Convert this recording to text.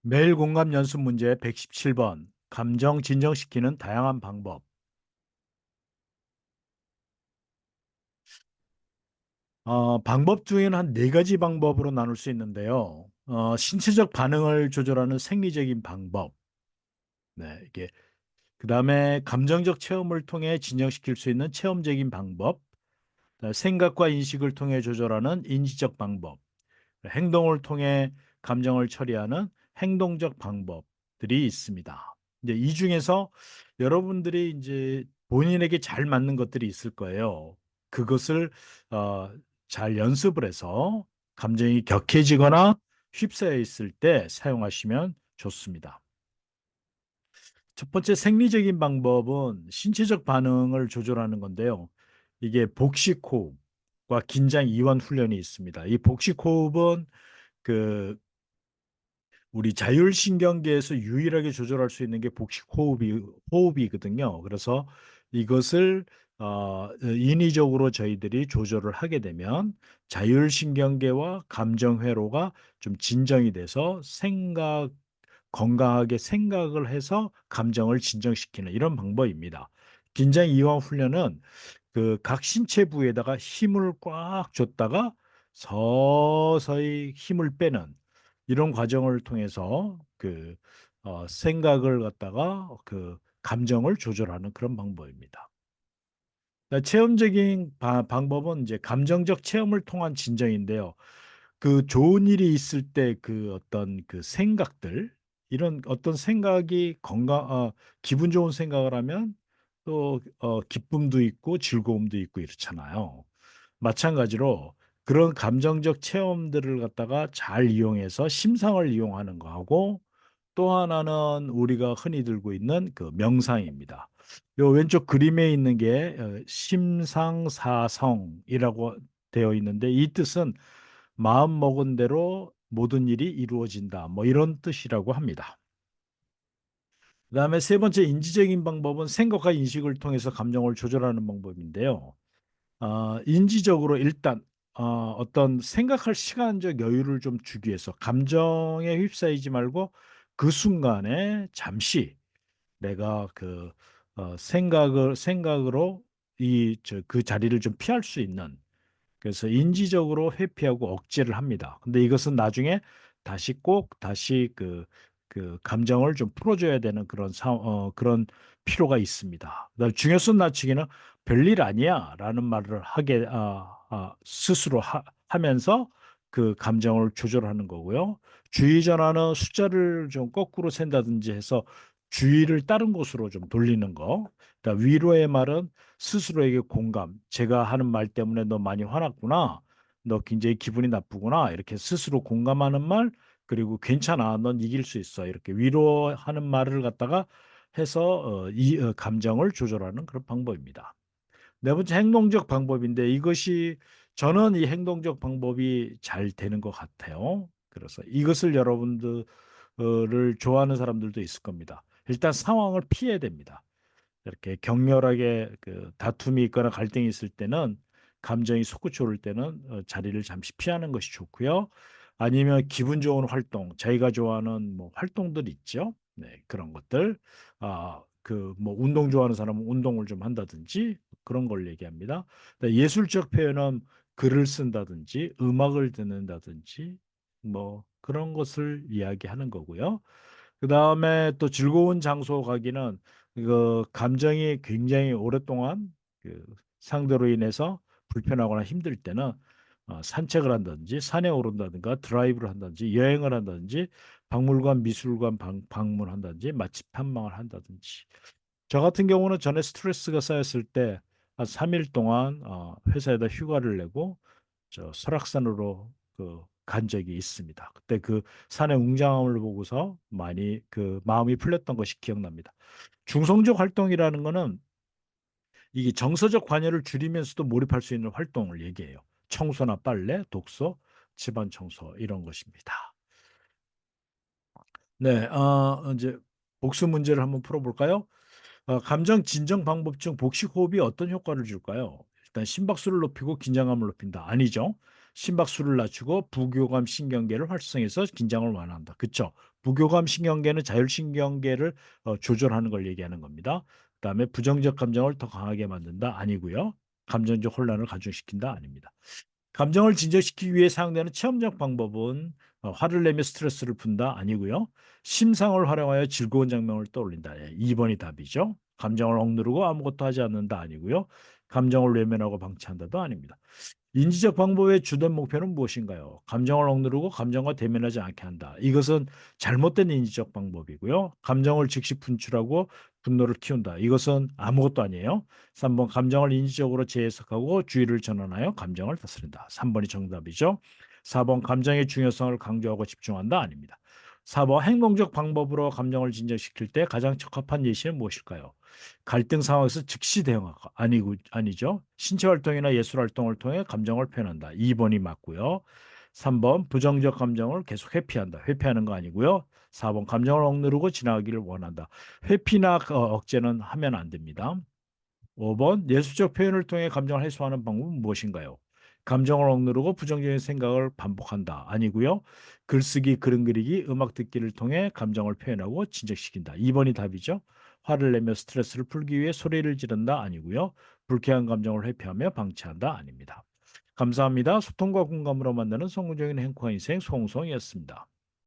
매일 공감 연습 문제 117번. 감정 진정시키는 다양한 방법. 방법 중에는 한 네 가지 방법으로 나눌 수 있는데요. 신체적 반응을 조절하는 생리적인 방법. 네, 이게 그다음에 감정적 체험을 통해 진정시킬 수 있는 체험적인 방법. 그다음에 생각과 인식을 통해 조절하는 인지적 방법. 행동을 통해 감정을 처리하는 행동적 방법들이 있습니다. 이제 이 중에서 여러분들이 이제 본인에게 잘 맞는 것들이 있을 거예요. 그것을 어, 잘 연습을 해서 감정이 격해지거나 휩싸여 있을 때 사용하시면 좋습니다. 첫 번째 생리적인 방법은 신체적 반응을 조절하는 건데요. 이게 복식 호흡과 긴장 이완 훈련이 있습니다. 이 복식 호흡은 그 우리 자율신경계에서 유일하게 조절할 수 있는 게 복식 호흡이거든요. 그래서 이것을 인위적으로 저희들이 조절을 하게 되면 자율신경계와 감정 회로가 좀 진정이 돼서 건강하게 생각을 해서 감정을 진정시키는 이런 방법입니다. 긴장 이완 훈련은 그 각 신체 부위에다가 힘을 꽉 줬다가 서서히 힘을 빼는 이런 과정을 통해서 생각을 갖다가 감정을 조절하는 그런 방법입니다. 체험적인 방법은 이제 감정적 체험을 통한 진정인데요. 그 좋은 일이 있을 때 그 어떤 그 생각들, 이런 어떤 생각이 기분 좋은 생각을 하면 또 기쁨도 있고 즐거움도 있고 이렇잖아요. 마찬가지로 그런 감정적 체험들을 갖다가 잘 이용해서 심상을 이용하는 거하고, 또 하나는 우리가 흔히 들고 있는 그 명상입니다. 요 왼쪽 그림에 있는 게 심상사성이라고 되어 있는데, 이 뜻은 마음 먹은 대로 모든 일이 이루어진다, 뭐 이런 뜻이라고 합니다. 그다음에 세 번째 인지적인 방법은 생각과 인식을 통해서 감정을 조절하는 방법인데요. 인지적으로 일단 어떤 생각할 시간적 여유를 좀 주기 위해서 감정에 휩싸이지 말고 그 순간에 잠시 내가 생각으로 그 자리를 좀 피할 수 있는, 그래서 인지적으로 회피하고 억제를 합니다. 근데 이것은 나중에 다시 그 감정을 좀 풀어줘야 되는 그런 필요가 있습니다. 그다음 중요성 낮추기는 별일 아니야라는 말을 스스로 하면서 그 감정을 조절하는 거고요. 주의 전환은 숫자를 좀 거꾸로 센다든지 해서 주의를 다른 곳으로 좀 돌리는 거. 그러니까 위로의 말은 스스로에게 공감. 제가 하는 말 때문에 너 많이 화났구나. 너 굉장히 기분이 나쁘구나. 이렇게 스스로 공감하는 말, 그리고 괜찮아. 넌 이길 수 있어. 이렇게 위로하는 말을 갖다가 해서 감정을 조절하는 그런 방법입니다. 네 번째 행동적 방법인데, 저는 이 행동적 방법이 잘 되는 것 같아요. 그래서 이것을 여러분들을 좋아하는 사람들도 있을 겁니다. 일단 상황을 피해야 됩니다. 이렇게 격렬하게 그 다툼이 있거나 갈등이 있을 때는, 감정이 솟구쳐 올 때는 자리를 잠시 피하는 것이 좋고요. 아니면 기분 좋은 활동, 자기가 좋아하는 뭐 활동들 있죠. 네, 그런 것들. 뭐 운동 좋아하는 사람은 운동을 좀 한다든지 그런 걸 얘기합니다. 예술적 표현은 글을 쓴다든지 음악을 듣는다든지 뭐 그런 것을 이야기하는 거고요. 그다음에 또 즐거운 장소 가기는, 감정이 굉장히 오랫동안 그 상대로 인해서 불편하거나 힘들 때는 산책을 한다든지 산에 오른다든가 드라이브를 한다든지 여행을 한다든지 박물관 미술관 방문한다든지 맛집 탐방을 한다든지. 저 같은 경우는 전에 스트레스가 쌓였을 때 한 3일 동안 회사에다 휴가를 내고 저 설악산으로 간 적이 있습니다. 그때 그 산의 웅장함을 보고서 많이 그 마음이 풀렸던 것이 기억납니다. 중성적 활동이라는 거는 이게 정서적 관여를 줄이면서도 몰입할 수 있는 활동을 얘기해요. 청소나 빨래, 독서, 집안 청소 이런 것입니다. 네, 이제 복수 문제를 한번 풀어볼까요? 감정 진정 방법 중 복식 호흡이 어떤 효과를 줄까요? 일단 심박수를 높이고 긴장감을 높인다. 아니죠. 심박수를 낮추고 부교감 신경계를 활성해서 긴장을 완화한다. 그쵸? 부교감 신경계는 자율신경계를 조절하는 걸 얘기하는 겁니다. 그다음에 부정적 감정을 더 강하게 만든다 아니고요. 감정적 혼란을 가중시킨다 아닙니다. 감정을 진정시키기 위해 사용되는 체험적 방법은 화를 내며 스트레스를 푼다 아니고요. 심상을 활용하여 즐거운 장면을 떠올린다. 예, 2번이 답이죠. 감정을 억누르고 아무것도 하지 않는다 아니고요. 감정을 외면하고 방치한다도 아닙니다. 인지적 방법의 주된 목표는 무엇인가요? 감정을 억누르고 감정과 대면하지 않게 한다. 이것은 잘못된 인지적 방법이고요. 감정을 즉시 분출하고 분노를 키운다. 이것은 아무것도 아니에요. 3번 감정을 인지적으로 재해석하고 주의를 전환하여 감정을 다스린다. 3번이 정답이죠. 4번 감정의 중요성을 강조하고 집중한다. 아닙니다. 4번 행동적 방법으로 감정을 진정시킬 때 가장 적합한 예시는 무엇일까요? 갈등 상황에서 즉시 대응하고 아니죠. 신체 활동이나 예술 활동을 통해 감정을 표현한다. 2번이 맞고요. 3번 부정적 감정을 계속 회피한다. 회피하는 거 아니고요. 4번 감정을 억누르고 지나가기를 원한다. 회피나 억제는 하면 안 됩니다. 5번 예술적 표현을 통해 감정을 해소하는 방법은 무엇인가요? 감정을 억누르고 부정적인 생각을 반복한다. 아니고요. 글쓰기, 그림 그리기, 음악 듣기를 통해 감정을 표현하고 진정시킨다. 2번이 답이죠. 화를 내며 스트레스를 풀기 위해 소리를 지른다. 아니고요. 불쾌한 감정을 회피하며 방치한다. 아닙니다. 감사합니다. 소통과 공감으로 만드는 성공적인 행복한 인생 송송이었습니다.